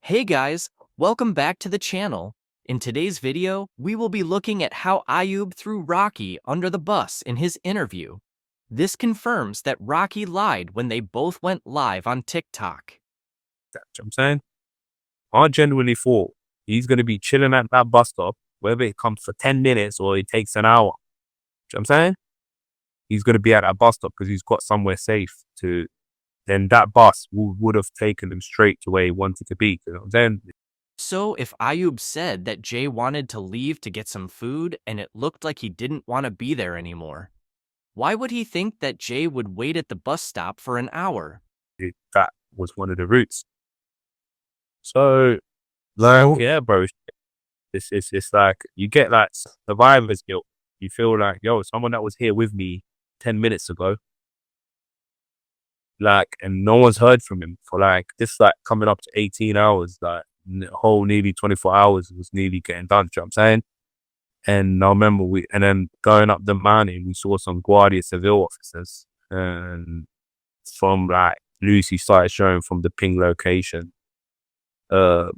Hey guys, welcome back to the channel. In today's video, we will be looking at how Ayub threw Rocky under the bus in his interview. This confirms that Rocky lied when they both went live on TikTok. That, you know what I'm saying? I genuinely thought he's going to be chilling at that bus stop, whether it comes for 10 minutes or it takes an hour. You know what I'm saying? He's going to be at that bus stop because he's got somewhere safe to. Then that bus would have taken him straight to where he wanted to be. You know what I'm saying? So if Ayub said that Jay wanted to leave to get some food and it looked like he didn't want to be there anymore, why would he think that Jay would wait at the bus stop for an hour? That was one of the routes. So, like, yeah, bro. It's like you get like survivor's guilt. You feel like, yo, someone that was here with me 10 minutes ago, like, and no one's heard from him for like this, like coming up to 18 hours, like whole nearly 24 hours was nearly getting done. You know what I'm saying? And I remember and then going up the mountain, we saw some Guardia Civil officers, and from like Lucy started showing from the ping location, uh,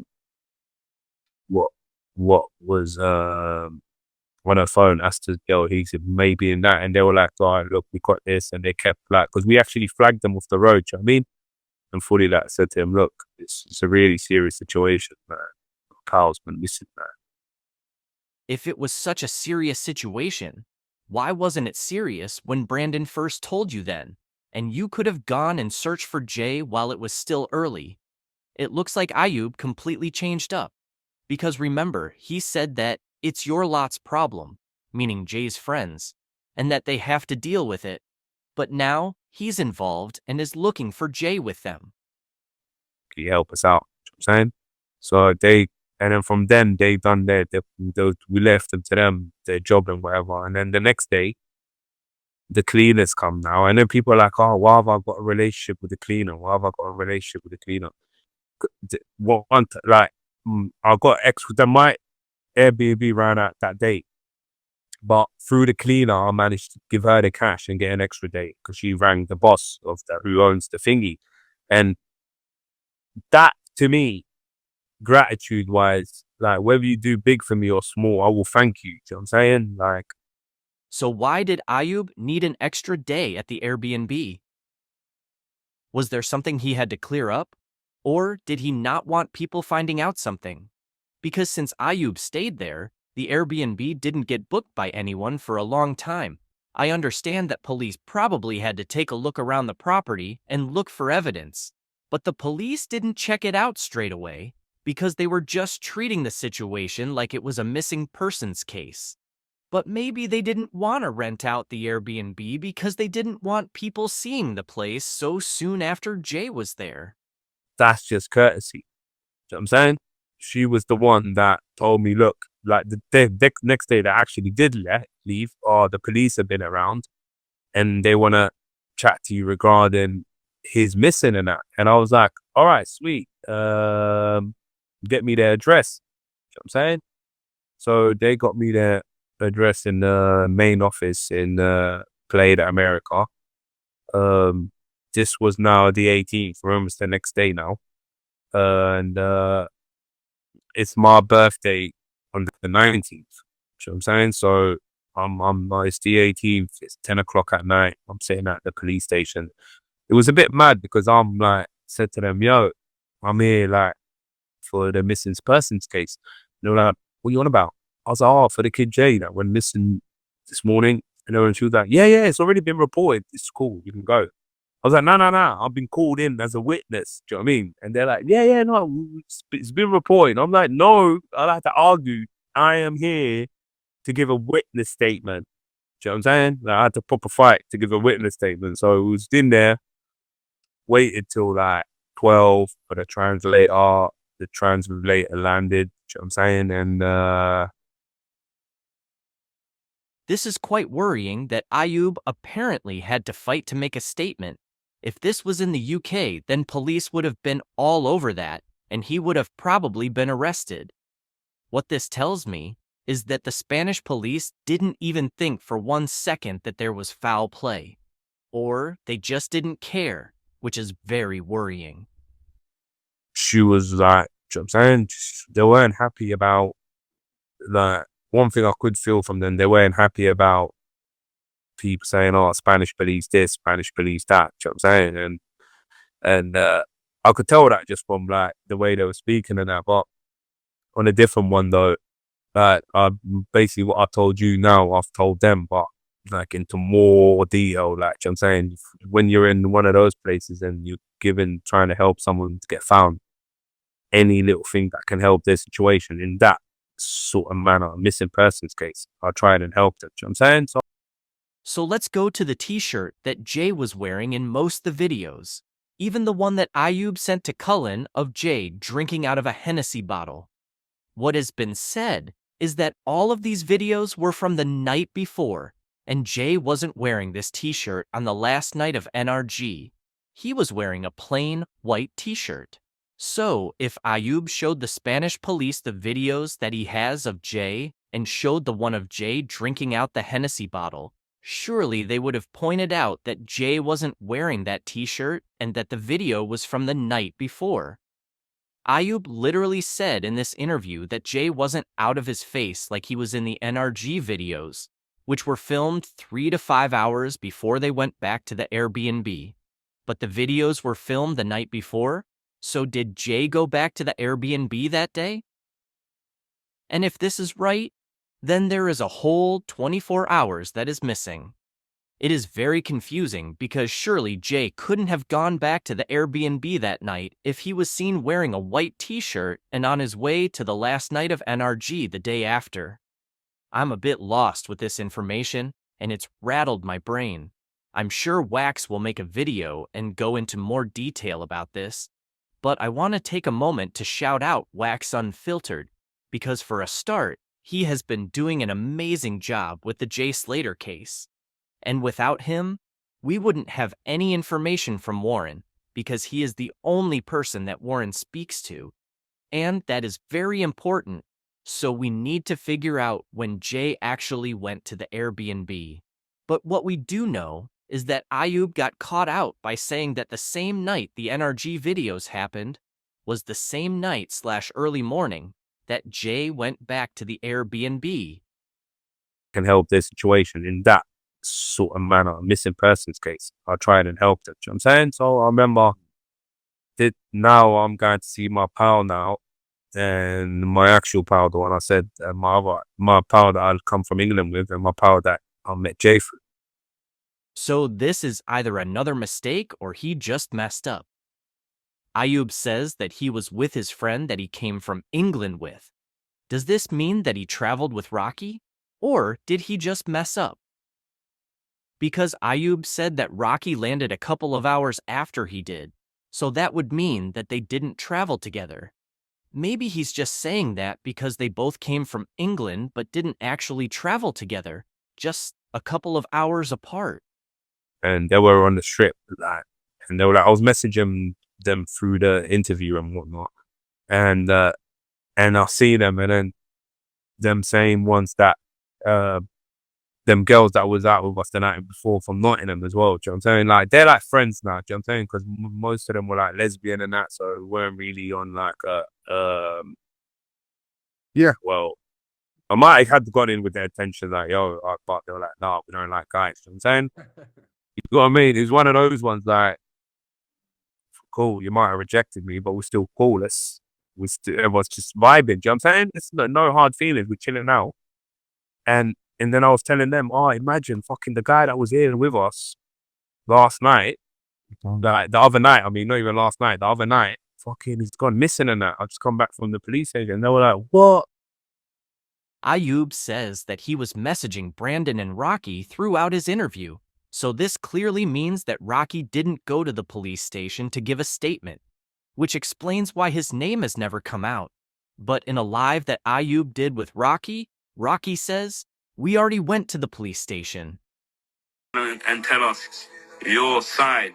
what what was on her phone, asked the girl, he said maybe in that, and they were like, all right, look, we got this, and they kept like, because we actually flagged them off the road, you know what I mean? And fully like said to him, look, it's a really serious situation, man. Carl's been missing, man. If it was such a serious situation, why wasn't it serious when Brandon first told you then? And you could have gone and searched for Jay while it was still early. It looks like Ayub completely changed up. Because remember, he said that it's your lot's problem, meaning Jay's friends, and that they have to deal with it. But now he's involved and is looking for Jay with them. Can you help us out? You know what I'm saying? So and then from then they done we left them to them, their job and whatever. And then the next day, the cleaners come now. And then people are like, oh, why have I got a relationship with the cleaner? Why have I got a relationship with the cleaner? Like, I got then my Airbnb ran out that day. But through the cleaner, I managed to give her the cash and get an extra day because she rang the boss of who owns the thingy. And that, to me, gratitude wise, like whether you do big for me or small, I will thank you. Do you know what I'm saying? Like, So why did Ayub need an extra day at the Airbnb? Was there something he had to clear up? Or did he not want people finding out something? Because since Ayub stayed there, the Airbnb didn't get booked by anyone for a long time. I understand that police probably had to take a look around the property and look for evidence. But the police didn't check it out straight away because they were just treating the situation like it was a missing persons case. But maybe they didn't want to rent out the Airbnb because they didn't want people seeing the place so soon after Jay was there. that's just courtesy. Do you know what I'm saying? She was the one that told me, look, like the next day that actually did leave, or the police have been around and they want to chat to you regarding his missing and that. And I was like, all right, sweet. Get me their address. You know what I'm saying? So they got me their address in the main office in Playa America. Um, this was now the 18th, almost the next day now. And it's my birthday on the 19th. You know what I'm saying? So it's the 18th, it's 10 o'clock at night. I'm sitting at the police station. It was a bit mad because I'm like, said to them, yo, I'm here like for the missing persons case. And they were like, what are you on about? I was like, oh, for the kid Jay that went missing this morning. And she was like, yeah, it's already been reported. It's cool, you can go. I was like, no, I've been called in as a witness. Do you know what I mean? And they're like, yeah, no, it's been reported. I'm like, no, I like to argue. I am here to give a witness statement. Do you know what I'm saying? Like, I had to proper fight to give a witness statement. So it was in there, waited till like 12 for the translator. The translator landed. Do you know what I'm saying? And This is quite worrying that Ayub apparently had to fight to make a statement. If this was in the UK, then police would have been all over that, and he would have probably been arrested. What this tells me is that the Spanish police didn't even think for 1 second that there was foul play. Or they just didn't care, which is very worrying. she was like Do you know what I'm saying? They weren't happy about, like, one thing I could feel from them, they weren't happy about people saying, oh, Spanish police this, Spanish police that. Do you know what I'm saying? And I could tell that just from like the way they were speaking and that. But on a different one though, like basically what I told you now, I've told them, but like into more detail. Like, do you know what I'm saying, when you're in one of those places and you're trying to help someone to get found, any little thing that can help their situation in that sort of manner, a missing persons case, I'll try and help them. Do you know what I'm saying? So let's go to the t-shirt that Jay was wearing in most of the videos. Even the one that Ayub sent to Cullen of Jay drinking out of a Hennessy bottle. What has been said is that all of these videos were from the night before, and Jay wasn't wearing this t-shirt on the last night of NRG. He was wearing a plain white t-shirt. So, if Ayub showed the Spanish police the videos that he has of Jay and showed the one of Jay drinking out the Hennessy bottle, surely they would have pointed out that Jay wasn't wearing that t-shirt and that the video was from the night before. Ayub literally said in this interview that Jay wasn't out of his face like he was in the NRG videos, which were filmed 3 to 5 hours before they went back to the Airbnb. But the videos were filmed the night before, so did Jay go back to the Airbnb that day? And if this is right, then there is a whole 24 hours that is missing. It is very confusing because surely Jay couldn't have gone back to the Airbnb that night if he was seen wearing a white t-shirt and on his way to the last night of NRG the day after. I'm a bit lost with this information, and it's rattled my brain. I'm sure Wax will make a video and go into more detail about this, but I want to take a moment to shout out Wax Unfiltered, because for a start, he has been doing an amazing job with the Jay Slater case. And without him, we wouldn't have any information from Warren, because he is the only person that Warren speaks to. And that is very important, so we need to figure out when Jay actually went to the Airbnb. But what we do know is that Ayub got caught out by saying that the same night the NRG videos happened was the same night/early morning that Jay went back to the Airbnb. Can help their situation in that sort of manner, a missing persons case. I'll try and help them. Do you know what I'm saying? So I remember now I'm going to see my pal now, and my actual pal, the one I said, my pal that I'll come from England with, and my pal that I met Jay through. So this is either another mistake or he just messed up. Ayub says that he was with his friend that he came from England with. Does this mean that he traveled with Rocky? Or did he just mess up? Because Ayub said that Rocky landed a couple of hours after he did, so that would mean that they didn't travel together. Maybe he's just saying that because they both came from England but didn't actually travel together, just a couple of hours apart. And they were on the strip, like, and they were like, I was messaging them through the interview and whatnot, and I see them, and then them same ones that them girls that was out with us the night before from Nottingham as well. Do you know what I'm saying? Like, they're like friends now. Do you know what I'm saying? Because most of them were like lesbian and that, so we weren't really on like yeah. Well, I might have had got in with their attention, like, yo, but they were like, no, we don't like guys. Do you know what I'm saying? You know what I mean? It was one of those ones like, cool, you might have rejected me, but we're still cool. Everyone's just vibing. Do you know what I'm saying? It's no hard feelings. We're chilling out. And then I was telling them, oh, imagine fucking the guy that was here with us last night, like the other night, I mean, not even last night, the other night, fucking he's gone missing and that. I just come back from the police station and they were like, what? Ayub says that he was messaging Brandon and Rocky throughout his interview. So this clearly means that Rocky didn't go to the police station to give a statement, which explains why his name has never come out. But in a live that Ayub did with Rocky, Rocky says, we already went to the police station. And tell us your side.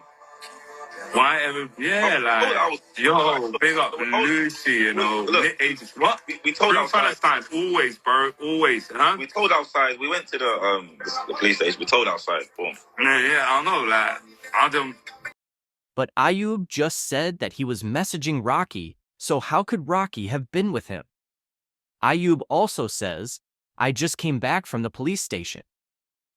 Why ever? Yeah, like, yo, big up Lucy, you know. Mid-ages. What? We told Real outside. Palestine, always, bro, always, huh? We told outside. We went to the police station. We told outside. Boom. Yeah, I know, like, I don't. But Ayub just said that he was messaging Rocky, So how could Rocky have been with him? Ayub also says, I just came back from the police station.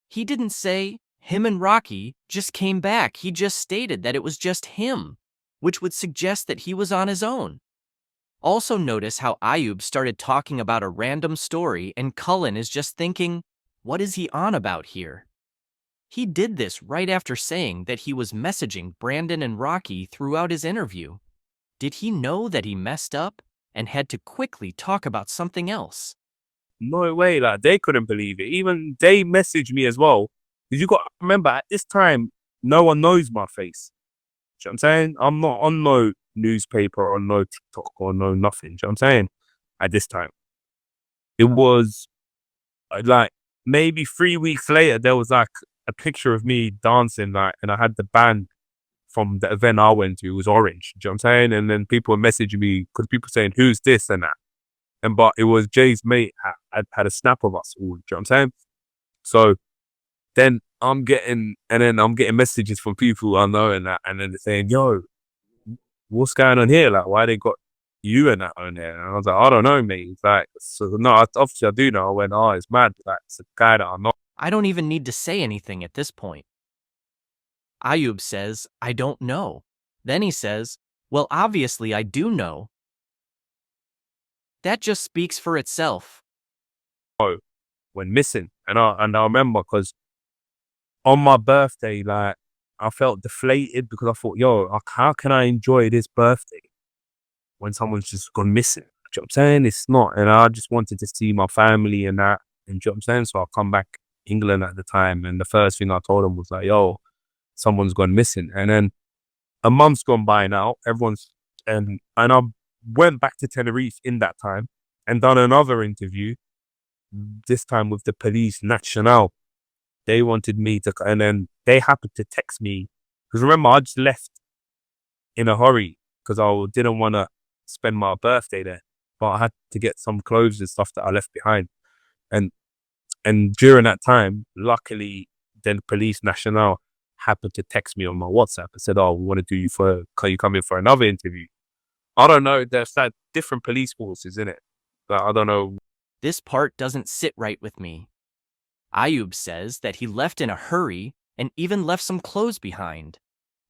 He didn't say him and Rocky just came back. He just stated that it was just him, which would suggest that he was on his own. Also notice how Ayub started talking about a random story and Cullen is just thinking, what is he on about here? He did this right after saying that he was messaging Brandon and Rocky throughout his interview. Did he know that he messed up and had to quickly talk about something else? No way, like they couldn't believe it. Even they messaged me as well. Because you got to remember, at this time, no one knows my face. Do you know what I'm saying? I'm not on no newspaper or no TikTok or no nothing. Do you know what I'm saying? At this time. It was like maybe 3 weeks later, there was like a picture of me dancing, like, and I had the band from the event I went to. It was orange. Do you know what I'm saying? And then people were messaging me because people saying, who's this and that? But it was Jay's mate had a snap of us all. Do you know what I'm saying? So then I'm getting messages from people I know and that, and then they're saying, yo, what's going on here? Like, why they got you and that on there? And I was like, I don't know, mate. It's like, so no, obviously I do know. I went, oh, it's mad. Like, it's a guy that I know. I don't even need to say anything at this point. Ayub says, I don't know. Then he says, well, obviously I do know. That just speaks for itself. Went missing. And I remember because on my birthday, like, I felt deflated because I thought, yo, like, how can I enjoy this birthday when someone's just gone missing? Do you know what I'm saying? It's not. And I just wanted to see my family and that. And do you know what I'm saying? So I come back England at the time. And the first thing I told them was like, yo, someone's gone missing. And then a month's gone by now. And I went back to Tenerife in that time and done another interview, this time with the police national. They wanted me to, and then they happened to text me. Because remember, I just left in a hurry because I didn't want to spend my birthday there. But I had to get some clothes and stuff that I left behind. And during that time, luckily, then police national happened to text me on my WhatsApp and said, oh, we want to do can you come in for another interview? I don't know. There's like different police forces in it. But I don't know. This part doesn't sit right with me. Ayub says that he left in a hurry and even left some clothes behind.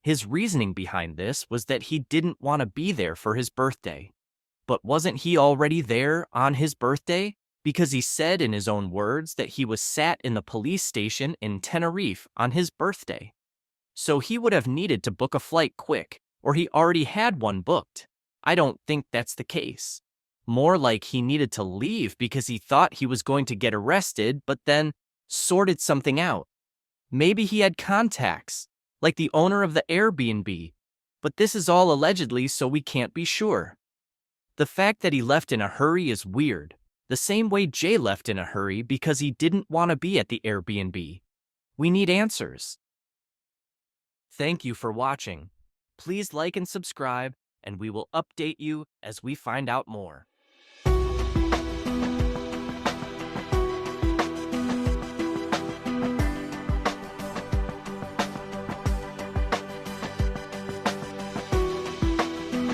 His reasoning behind this was that he didn't want to be there for his birthday. But wasn't he already there on his birthday? Because he said in his own words that he was sat in the police station in Tenerife on his birthday. So he would have needed to book a flight quick, or he already had one booked. I don't think that's the case. More like he needed to leave because he thought he was going to get arrested, but then sorted something out. Maybe he had contacts, like the owner of the Airbnb, but this is all allegedly, so we can't be sure. The fact that he left in a hurry is weird, the same way Jay left in a hurry because he didn't want to be at the Airbnb. We need answers. Thank you for watching. Please like and subscribe, and we will update you as we find out more.